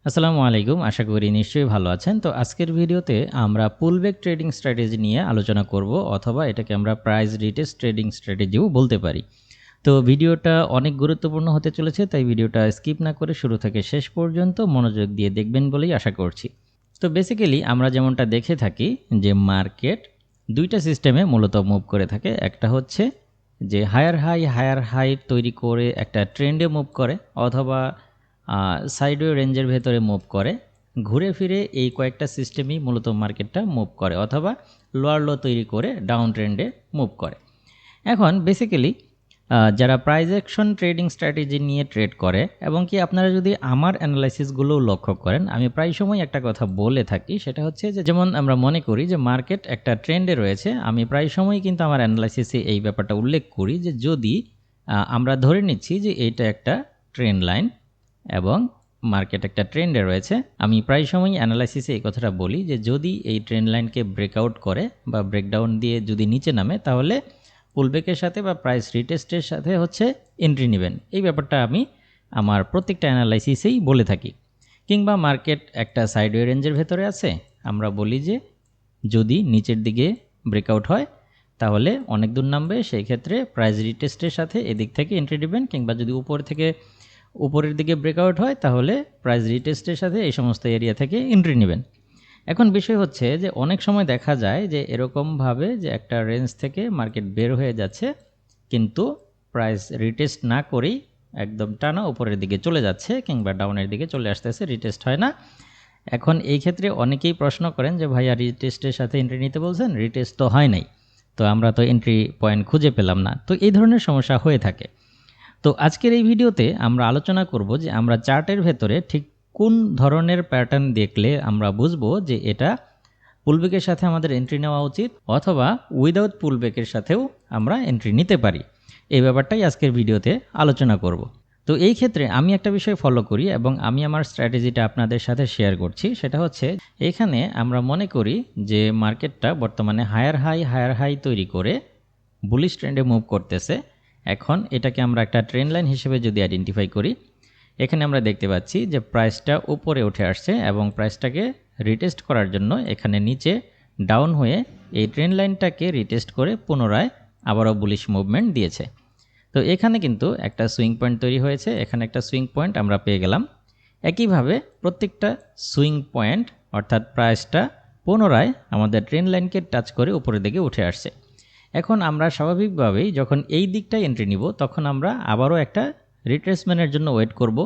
আসসালামু আলাইকুম, আশা করি নিশ্চয়ই ভালো আছেন। তো আজকের ভিডিওতে আমরা পুলব্যাক ট্রেডিং স্ট্র্যাটেজি নিয়ে আলোচনা করব, অথবা এটাকে আমরা প্রাইস রিটেস্ট ট্রেডিং স্ট্র্যাটেজিও বলতে পারি। তো ভিডিওটা অনেক গুরুত্বপূর্ণ হতে চলেছে, তাই ভিডিওটা স্কিপ না করে শুরু থেকে শেষ পর্যন্ত মনোযোগ দিয়ে দেখবেন বলেই আশা করছি। তো বেসিক্যালি আমরা যেমনটা দেখে থাকি যে মার্কেট দুইটা সিস্টেমে মূলত মুভ করে থাকে। একটা হচ্ছে যে হায়ার হাই তৈরি করে একটা ট্রেন্ডে মুভ করে, অথবা সাইডওয়ে রেঞ্জের ভেতরে মুভ করে। ঘুরে ফিরে এই কয়েকটা সিস্টেমই মূলত মার্কেটটা মুভ করে, অথবা লোয়ার লো তৈরি করে ডাউন ট্রেন্ডে মুভ করে। এখন বেসিক্যালি যারা প্রাইস অ্যাকশন ট্রেডিং স্ট্র্যাটেজি নিয়ে ট্রেড করে, এবং কি আপনারা যদি আমার অ্যানালাইসিসগুলোও লক্ষ্য করেন, আমি প্রায় সময় একটা কথা বলে থাকি, সেটা হচ্ছে যে যেমন আমরা মনে করি যে মার্কেট একটা ট্রেন্ডে রয়েছে, আমি প্রায় সময় কিন্তু আমার অ্যানালাইসিসে এই ব্যাপারটা উল্লেখ করি যে যদি আমরা ধরে নিচ্ছি যে এইটা একটা ট্রেন্ড লাইন এবং মার্কেট একটা ট্রেন্ডে রয়েছে, আমি প্রায় সময় অ্যানালাইসিসে এই কথাটা বলি যে যদি এই ট্রেন্ড লাইনকে ব্রেকআউট করে বা ব্রেকডাউন দিয়ে যদি নিচে নামে, তাহলে পুলব্যাকের সাথে বা প্রাইস রিটেস্টের সাথে হচ্ছে এন্ট্রি নেবেন। এই ব্যাপারটা আমি আমার প্রত্যেকটা অ্যানালাইসিসেই বলে থাকি। কিংবা মার্কেট একটা সাইডওয়ে রেঞ্জের ভেতরে আছে, আমরা বলি যে যদি নিচের দিকে ব্রেকআউট হয় তাহলে অনেক দূর নামবে, সেই ক্ষেত্রে প্রাইস রিটেস্টের সাথে এদিক থেকে এন্ট্রি নেবেন। কিংবা যদি উপরের দিকে ব্রেকআউট হয় তাহলে প্রাইস রিটেস্টের সাথে এই সমস্ত এরিয়া থেকে এন্ট্রি নেবেন। এখন বিষয় হচ্ছে যে অনেক সময় দেখা যায় যে এরকমভাবে যে একটা রেঞ্জ থেকে মার্কেট বের হয়ে যাচ্ছে, কিন্তু প্রাইস রিটেস্ট না করেই একদম টানা উপরের দিকে চলে যাচ্ছে, কিংবা ডাউনের দিকে চলে আসতেছে, রিটেস্ট হয় না। এখন এই ক্ষেত্রে অনেকেই প্রশ্ন করেন যে ভাইয়া রিটেস্টের সাথে এন্ট্রি নিতে বলছেন, রিটেস্ট তো হয় নাই, তো আমরা তো এন্ট্রি পয়েন্ট খুঁজে পেলাম না। তো এই ধরনের সমস্যা হয়ে থাকে। তো আজকের এই ভিডিওতে আমরা আলোচনা করব যে আমরা চার্টের ভেতরে ঠিক কোন ধরনের প্যাটার্ন দেখলে আমরা বুঝবো যে এটা পুলব্যাকের সাথে আমাদের এন্ট্রি নেওয়া উচিত, অথবা উইদাউট পুলব্যাকের সাথেও আমরা এন্ট্রি নিতে পারি। এই ব্যাপারটাই আজকের ভিডিওতে আলোচনা করব। তো এই ক্ষেত্রে আমি একটা বিষয় ফলো করি এবং আমি আমার স্ট্র্যাটেজিটা আপনাদের সাথে শেয়ার করছি, সেটা হচ্ছে এখানে আমরা মনে করি যে মার্কেটটা বর্তমানে হায়ার হাই তৈরি করে বুলিশ ট্রেন্ডে মুভ করতেছে। এখন এটাকে আমরা একটা ট্রেন্ড লাইন হিসেবে যদি আইডেন্টিফাই করি, এখানে আমরা দেখতে পাচ্ছি যে প্রাইসটা উপরে উঠে আসছে এবং প্রাইসটাকে রিটেস্ট করার জন্য এখানে নিচে ডাউন হয়ে এই ট্রেন্ড লাইনটাকে রিটেস্ট করে পুনরায় আবারও বুলিশ মুভমেন্ট দিয়েছে। তো এখানে কিন্তু একটা সুইং পয়েন্ট তৈরি হয়েছে, এখানে একটা সুইং পয়েন্ট আমরা পেয়ে গেলাম। একইভাবে প্রত্যেকটা সুইং পয়েন্ট অর্থাৎ প্রাইসটা পুনরায় আমাদের ট্রেন্ড লাইনকে টাচ করে উপরের দিকে উঠে আসছে। এখন আমরা স্বাভাবিকভাবেই যখন এই দিকটায় এন্ট্রি নিব, তখন আমরা আবারও একটা রিট্রেসমেন্টের জন্য ওয়েট করব।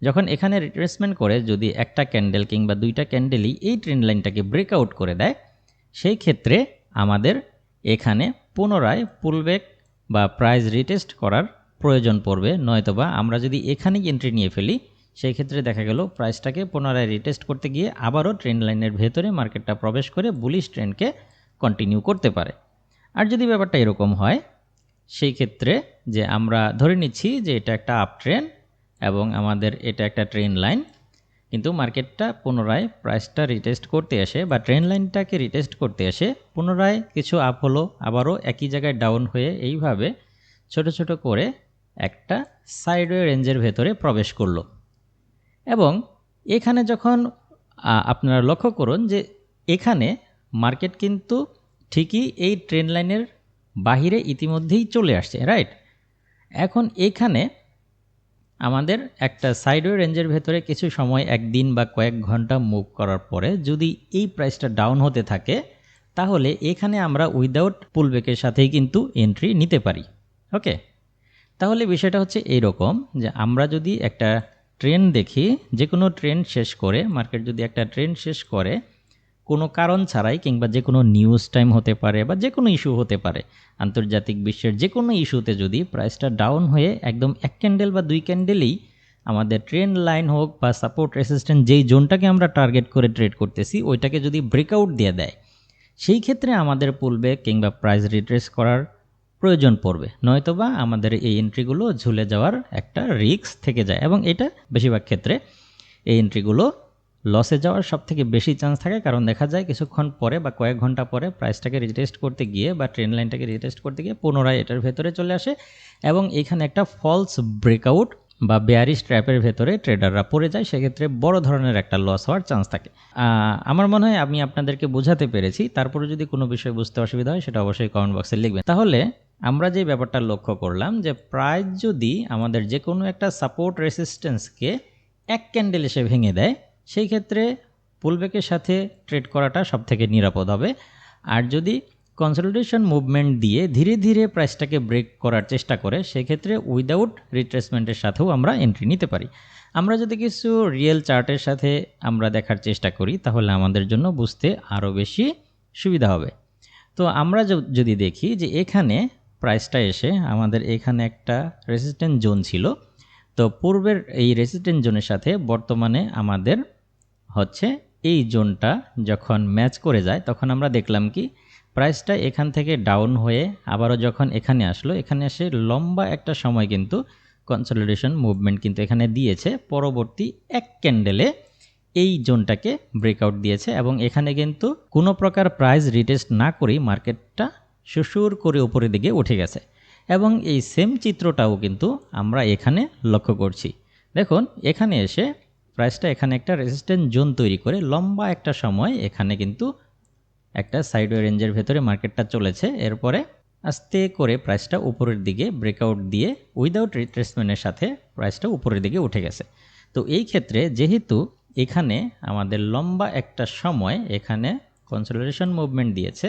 যখন এখানে রিট্রেসমেন্ট করে যদি একটা ক্যান্ডেল কিংবা দুইটা ক্যান্ডেলই এই ট্রেন্ড লাইনটাকে ব্রেকআউট করে দেয়, সেই ক্ষেত্রে আমাদের এখানে পুনরায় পুলব্যাক বা প্রাইস রিটেস্ট করার প্রয়োজন পড়বে। নয়তোবা আমরা যদি এখানেই এন্ট্রি নিয়ে ফেলি, সেই ক্ষেত্রে দেখা গেল প্রাইসটাকে পুনরায় রিটেস্ট করতে গিয়ে আবারও ট্রেন্ড লাইনের ভেতরে মার্কেটটা প্রবেশ করে বুলিশ ট্রেন্ডকে কন্টিনিউ করতে পারে। আর যদি ব্যাপারটা এরকম হয়, সেই ক্ষেত্রে যে আমরা ধরে নিচ্ছি যে এটা একটা আপ ট্রেন্ড এবং আমাদের এটা একটা ট্রেন্ড লাইন, কিন্তু মার্কেটটা পুনরায় প্রাইসটা রিটেস্ট করতে আসে বা ট্রেন্ড লাইনটাকে রিটেস্ট করতে আসে, পুনরায় কিছু আপ হলো, আবারও একই জায়গায় ডাউন হয়ে এইভাবে ছোট ছোট করে একটা সাইডওয়ে রেঞ্জের ভেতরে প্রবেশ করলো। এবং এখানে যখন আপনারা লক্ষ্য করুন যে এখানে মার্কেট কিন্তু ঠিকই এই ট্রেন্ড লাইনের বাহিরে ইতিমধ্যেই চলে আসছে, রাইট? এখন এখানে আমাদের একটা সাইডওয়ে রেঞ্জের ভেতরে কিছু সময়, একদিন বা কয়েক ঘন্টা মুভ করার পরে যদি এই প্রাইসটা ডাউন হতে থাকে, তাহলে এখানে আমরা উইদাউট পুলব্যাকের সাথেই কিন্তু এন্ট্রি নিতে পারি। ওকে, তাহলে বিষয়টা হচ্ছে এইরকম যে আমরা যদি একটা ট্রেন্ড দেখি, যে কোনো ট্রেন্ড শেষ করে মার্কেট যদি একটা ট্রেন্ড শেষ করে কোনো কারণ ছাড়াই, কিংবা যে কোনো নিউজ টাইম হতে পারে বা যে কোনো ইস্যু হতে পারে, আন্তর্জাতিক বিশ্বের যে কোনো ইস্যুতে যদি প্রাইসটা ডাউন হয়ে একদম এক ক্যান্ডেল বা দুই ক্যান্ডেলেই আমাদের ট্রেন্ড লাইন হোক বা সাপোর্ট রেসিস্ট্যান্স যেই জোনটাকে আমরা টার্গেট করে ট্রেড করতেছি ওইটাকে যদি ব্রেকআউট দিয়ে দেয়, সেই ক্ষেত্রে আমাদের পুলব্যাক কিংবা প্রাইস রিট্রেস করার প্রয়োজন পড়বে। নয়তোবা আমাদের এই এন্ট্রিগুলো ঝুলে যাওয়ার একটা রিস্ক থেকে যায়, এবং এটা বেশিরভাগ ক্ষেত্রে এই এন্ট্রিগুলো লসে যাওয়ার সবথেকে বেশি চান্স থাকে। কারণ দেখা যায় কিছুক্ষণ পরে বা কয়েক ঘন্টা পরে প্রাইসটাকে রিটেস্ট করতে গিয়ে বা ট্রেন্ড লাইনটাকে রিটেস্ট করতে গিয়ে পুনরায় এটার ভেতরে চলে আসে এবং এখানে একটা ফলস ব্রেকআউট বা বেয়ারিশ ট্র্যাপের ভেতরে ট্রেডাররা পড়ে যায়, সেক্ষেত্রে বড় ধরনের একটা লস হওয়ার চান্স থাকে। আমার মনে হয় আমি আপনাদেরকে বোঝাতে পেরেছি। তারপরে যদি কোনো বিষয় বুঝতে অসুবিধা হয় সেটা অবশ্যই কমেন্ট বক্সে লিখবেন। তাহলে আমরা যে ব্যাপারটা লক্ষ্য করলাম যে প্রাইস যদি আমাদের যে কোনো একটা সাপোর্ট রেসিস্ট্যান্সকে এক ক্যান্ডেল এসে ভেঙে দেয়, সেই ক্ষেত্রে পুলব্যাকের সাথে ট্রেড করাটা সবথেকে নিরাপদ হবে। আর যদি কনসলিডেশন মুভমেন্ট দিয়ে ধীরে ধীরে প্রাইসটাকে ব্রেক করার চেষ্টা করে, সেক্ষেত্রে উইদাউট রিট্রেসমেন্টের সাথেও আমরা এন্ট্রি নিতে পারি। আমরা যদি কিছু রিয়েল চার্টের সাথে আমরা দেখার চেষ্টা করি, তাহলে আমাদের জন্য বুঝতে আরও বেশি সুবিধা হবে। তো আমরা যদি দেখি যে এখানে প্রাইসটা এসে আমাদের এখানে একটা রেসিস্ট্যান্স জোন ছিল, তো পূর্বের এই রেসিস্ট্যান্স জোনের সাথে বর্তমানে আমাদের হচ্ছে এই জোনটা যখন ম্যাচ করে যায়, তখন আমরা দেখলাম কি প্রাইসটা এখান থেকে ডাউন হয়ে আবারও যখন এখানে আসলো, এখানে এসে লম্বা একটা সময় কিন্তু কনসলিডেশন মুভমেন্ট কিন্তু এখানে দিয়েছে। পরবর্তী এক ক্যান্ডেলে এই জোনটাকে ব্রেকআউট দিয়েছে এবং এখানে কিন্তু কোনো প্রকার প্রাইস রিটেস্ট না করেই মার্কেটটা সুসুর করে উপরের দিকে উঠে গেছে। এবং এই সেম চিত্রটাও কিন্তু আমরা এখানে লক্ষ্য করছি। দেখুন এখানে এসে প্রাইসটা এখানে একটা রেজিস্ট্যান্স জোন তৈরি করে লম্বা একটা সময় এখানে কিন্তু একটা সাইডওয়ে রেঞ্জের ভেতরে মার্কেটটা চলেছে। এরপরে আস্তে করে প্রাইসটা উপরের দিকে ব্রেকআউট দিয়ে উইদাউট রিট্রেসমেন্টের সাথে প্রাইসটা উপরের দিকে উঠে গেছে। তো এই ক্ষেত্রে যেহেতু এখানে আমাদের লম্বা একটা সময় এখানে কনসলিডেশন মুভমেন্ট দিয়েছে,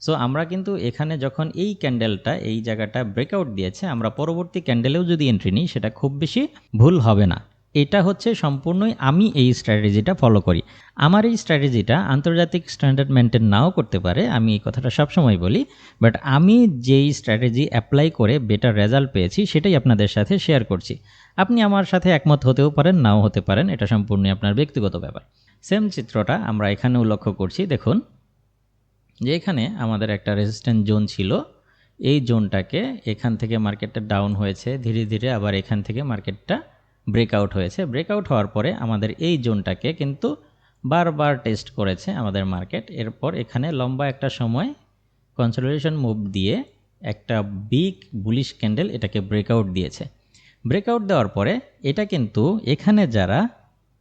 সো আমরা কিন্তু এখানে যখন এই ক্যান্ডেলটা এই জায়গাটা ব্রেকআউট দিয়েছে, আমরা পরবর্তী ক্যান্ডেলেও যদি এন্ট্রি নিই সেটা খুব বেশি ভুল হবে না। এটা হচ্ছে সম্পূর্ণই আমি এই স্ট্র্যাটেজিটা ফলো করি। আমার এই স্ট্র্যাটেজিটা আন্তর্জাতিক স্ট্যান্ডার্ড মেনটেন নাও করতে পারে, আমি এই কথাটা সবসময় বলি, বাট আমি যেই স্ট্র্যাটেজি অ্যাপ্লাই করে বেটার রেজাল্ট পেয়েছি সেটাই আপনাদের সাথে শেয়ার করছি। আপনি আমার সাথে একমত হতেও পারেন, নাও হতে পারেন, এটা সম্পূর্ণই আপনার ব্যক্তিগত ব্যাপার। সেম চিত্রটা আমরা এখানেও লক্ষ্য করছি। দেখুন যে এখানে আমাদের একটা রেজিস্ট্যান্স জোন ছিল, এই জোনটাকে এখান থেকে মার্কেটটা ডাউন হয়েছে ধীরে ধীরে, আবার এখান থেকে মার্কেটটা ব্রেকআউট হয়েছে। ব্রেকআউট হওয়ার পরে আমাদের এই জোনটাকে কিন্তু বারবার টেস্ট করেছে আমাদের মার্কেট। এরপর এখানে লম্বা একটা সময় কনসলিডেশন মুভ দিয়ে একটা বিগ বুলিশ ক্যান্ডেল এটাকে ব্রেকআউট দিয়েছে। ব্রেকআউট দেওয়ার পরে এটা কিন্তু এখানে যারা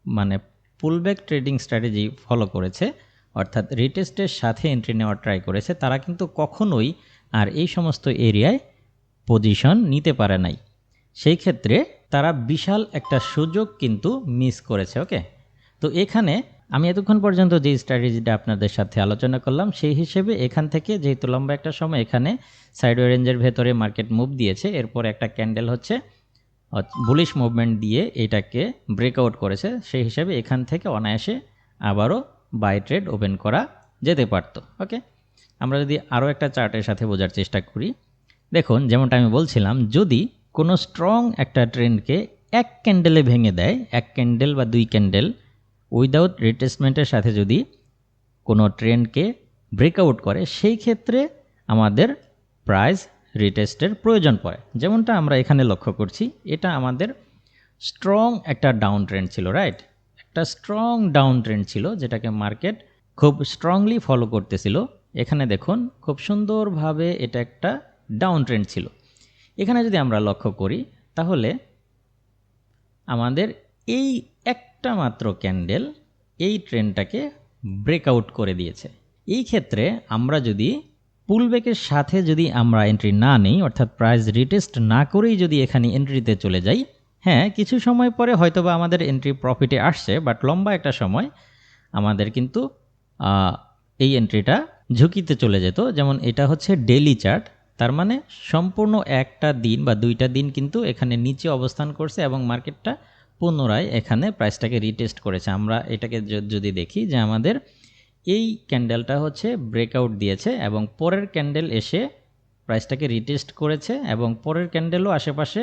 মানে পুলব্যাক ট্রেডিং স্ট্র্যাটেজি ফলো করেছে, অর্থাৎ রিটেস্টের সাথে এন্ট্রি নেওয়ার ট্রাই করেছে, তারা কিন্তু কখনোই আর এই সমস্ত এরিয়ায় পজিশন নিতে পারে নাই। সেই ক্ষেত্রে তারা বিশাল একটা সুযোগ কিন্তু মিস করেছে। ওকে, তো এখানে আমি এতক্ষণ পর্যন্ত যে স্ট্র্যাটেজিটা আপনাদের সাথে আলোচনা করলাম, সেই হিসেবে এখান থেকে যেহেতু লম্বা একটা সময় এখানে সাইডওয়ে রেঞ্জের ভেতরে মার্কেট মুভ দিয়েছে, এরপর একটা ক্যান্ডেল হচ্ছে বুলিশ মুভমেন্ট দিয়ে এটাকে ব্রেকআউট করেছে, সেই হিসেবে এখান থেকে অনায়াসে আবারও বাই ট্রেড ওপেন করা যেতে পারত। ওকে, আমরা যদি আরও একটা চার্টের সাথে বোঝার চেষ্টা করি, দেখুন যেমনটা আমি বলছিলাম, যদি কোনো স্ট্রং একটা ট্রেন্ডকে এক ক্যান্ডেলে ভেঙে দেয়, এক ক্যান্ডেল বা দুই ক্যান্ডেল উইদাউট রিট্রেসমেন্টের সাথে যদি কোনো ট্রেন্ডকে ব্রেকআউট করে, সেই ক্ষেত্রে আমাদের প্রাইস রিটেস্টের প্রয়োজন পড়ে। যেমনটা আমরা এখানে লক্ষ্য করছি, এটা আমাদের স্ট্রং একটা ডাউন ট্রেন্ড ছিল, রাইট? একটা স্ট্রং ডাউন ট্রেন্ড ছিল যেটাকে মার্কেট খুব স্ট্রংলি ফলো করতেছিল। এখানে দেখুন খুব সুন্দরভাবে এটা একটা ডাউন ট্রেন্ড ছিল। এখানে যদি আমরা লক্ষ্য করি তাহলে আমাদের এই একটা মাত্র ক্যান্ডেল এই ট্রেন্ডটাকে ব্রেকআউট করে দিয়েছে। এই ক্ষেত্রে আমরা যদি পুলব্যাকের সাথে যদি আমরা এন্ট্রি না নিই, অর্থাৎ প্রাইস রিটেস্ট না করেই যদি এখানে এন্ট্রিতে চলে যাই, হ্যাঁ কিছু সময় পরে হয়তোবা আমাদের এন্ট্রি প্রফিটে আসছে, বাট লম্বা একটা সময় আমাদের কিন্তু এই এন্ট্রিটা ঝুঁকিতে চলে যেত। যেমন এটা হচ্ছে ডেইলি চার্ট, তার মানে সম্পূর্ণ একটা দিন বা দুইটা দিন কিন্তু এখানে নিচে অবস্থান করছে এবং মার্কেটটা পুনরায় এখানে প্রাইসটাকে রিটেস্ট করেছে। আমরা এটাকে যদি দেখি যে আমাদের এই ক্যান্ডেলটা হচ্ছে ব্রেকআউট দিয়েছে এবং পরের ক্যান্ডেল এসে প্রাইসটাকে রিটেস্ট করেছে এবং পরের ক্যান্ডেলও আশেপাশে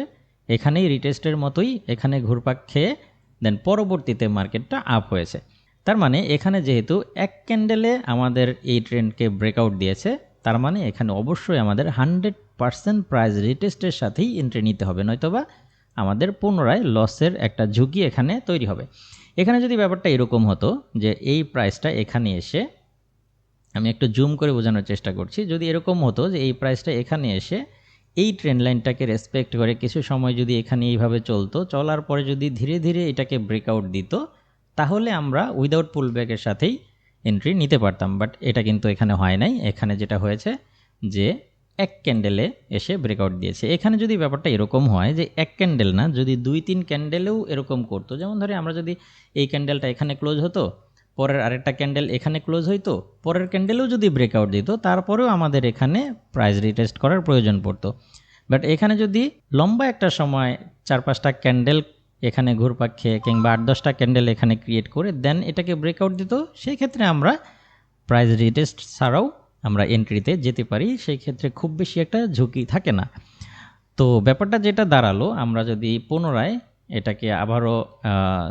এখানেই রিটেস্টের মতোই এখানে ঘুরপাক খেয়ে দেন পরবর্তীতে মার্কেটটা আপ হয়েছে। তার মানে এখানে যেহেতু এক ক্যান্ডেলে আমাদের এই ট্রেন্ডকে ব্রেকআউট দিয়েছে, তার মানে এখানে অবশ্যই আমাদের 100% প্রাইস রিটেস্টের সাথেই এন্ট্রি নিতে হবে, নয়তোবা আমাদের পুনরায় লসের একটা ঝুঁকি এখানে তৈরি হবে। এখানে যদি ব্যাপারটা এরকম হতো যে এই প্রাইসটা এখানে এসে, আমি একটু জুম করে বোঝানোর চেষ্টা করছি, যদি এরকম হতো যে এই প্রাইসটা এখানে এসে এই ট্রেন্ড লাইনটাকে রেসপেক্ট করে কিছু সময় যদি এখানে এইভাবে চলতো, চলার পরে যদি ধীরে ধীরে এটাকে ব্রেকআউট দিত, তাহলে আমরা উইদাউট পুলব্যাকের সাথেই এন্ট্রি নিতে পারতাম। বাট এটা কিন্তু এখানে হয় নাই। এখানে যেটা হয়েছে যে এক ক্যান্ডেলে এসে ব্রেকআউট দিয়েছে। এখানে যদি ব্যাপারটা এরকম হয় যে এক ক্যান্ডেল না, যদি 2-3 ক্যান্ডেলেও এরকম করতো, যেমন ধরে আমরা যদি এই ক্যান্ডেলটা এখানে ক্লোজ হতো, পরের আরেকটা ক্যান্ডেল এখানে ক্লোজ হইতো, পরের ক্যান্ডেলেও যদি ব্রেকআউট দিত, তারপরেও আমাদের এখানে প্রাইস রিটেস্ট করার প্রয়োজন পড়তো। বাট এখানে যদি লম্বা একটা সময় 4-5টা ক্যান্ডেল এখানে ঘুরপাক খেয়ে কিংবা 8-10টা ক্যান্ডেল এখানে ক্রিয়েট করে দেন এটাকে ব্রেকআউট দিত, সেই ক্ষেত্রে আমরা প্রাইস রিটেস্ট ছাড়াও আমরা এন্ট্রিতে যেতে পারি। সেই ক্ষেত্রে খুব বেশি একটা ঝুঁকি থাকে না। তো ব্যাপারটা যেটা দাঁড়ালো, আমরা যদি পুনরায় এটাকে আবারও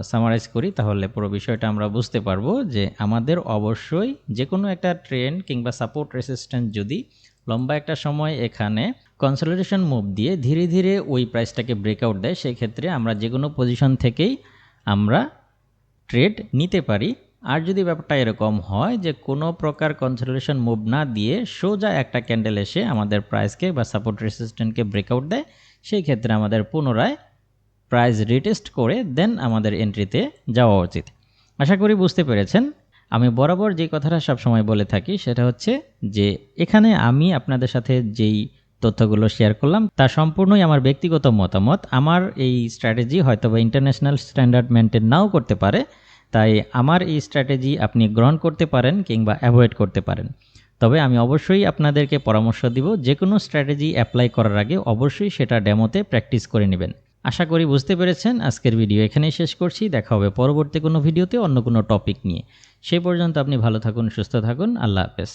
সামারাইজ করি, তাহলে পুরো বিষয়টা আমরা বুঝতে পারবো যে আমাদের অবশ্যই যে কোনো একটা ট্রেন্ড কিংবা সাপোর্ট রেসিস্ট্যান্স যদি লম্বা একটা সময় এখানে কনসলিডেশন মুভ দিয়ে ধীরে ধীরে ওই প্রাইসটাকে ব্রেকআউট দেয়, সেই ক্ষেত্রে আমরা যে কোনো পজিশন থেকেই আমরা ট্রেড নিতে পারি। আর যদি ব্যাপারটা এরকম হয় যে কোনো প্রকার কনসলিডেশন মুভ না দিয়ে সোজা একটা ক্যান্ডেল এসে আমাদের প্রাইসকে বা সাপোর্ট রেসিস্ট্যান্টকে ব্রেকআউট দেয়, সেই ক্ষেত্রে আমাদের পুনরায় প্রাইস রিটেস্ট করে দেন আমাদের এন্ট্রিতে যাওয়া উচিত। আশা করি বুঝতে পেরেছেন। আমি বরাবর যে কথাটা সবসময় বলে থাকি সেটা হচ্ছে যে এখানে আমি আপনাদের সাথে যেই তথ্যগুলো শেয়ার করলাম তা সম্পূর্ণই আমার ব্যক্তিগত মতামত। আমার এই স্ট্র্যাটেজি হয়তোবা ইন্টারন্যাশনাল স্ট্যান্ডার্ড মেনটেন নাও করতে পারে, তাই আমার এই স্ট্র্যাটেজি আপনি গ্রহণ করতে পারেন কিংবা অ্যাভয়েড করতে পারেন। তবে আমি অবশ্যই আপনাদেরকে পরামর্শ দিব যে কোনো স্ট্র্যাটেজি অ্যাপ্লাই করার আগে অবশ্যই সেটা ডেমোতে প্র্যাকটিস করে নেবেন। আশা করি বুঝতে পেরেছেন। আজকের ভিডিও এখানেই শেষ করছি। দেখা হবে পরবর্তী কোনো ভিডিওতে অন্য কোনো টপিক নিয়ে। সেই পর্যন্ত আপনি ভালো থাকুন, সুস্থ থাকুন। আল্লাহ হাফেজ।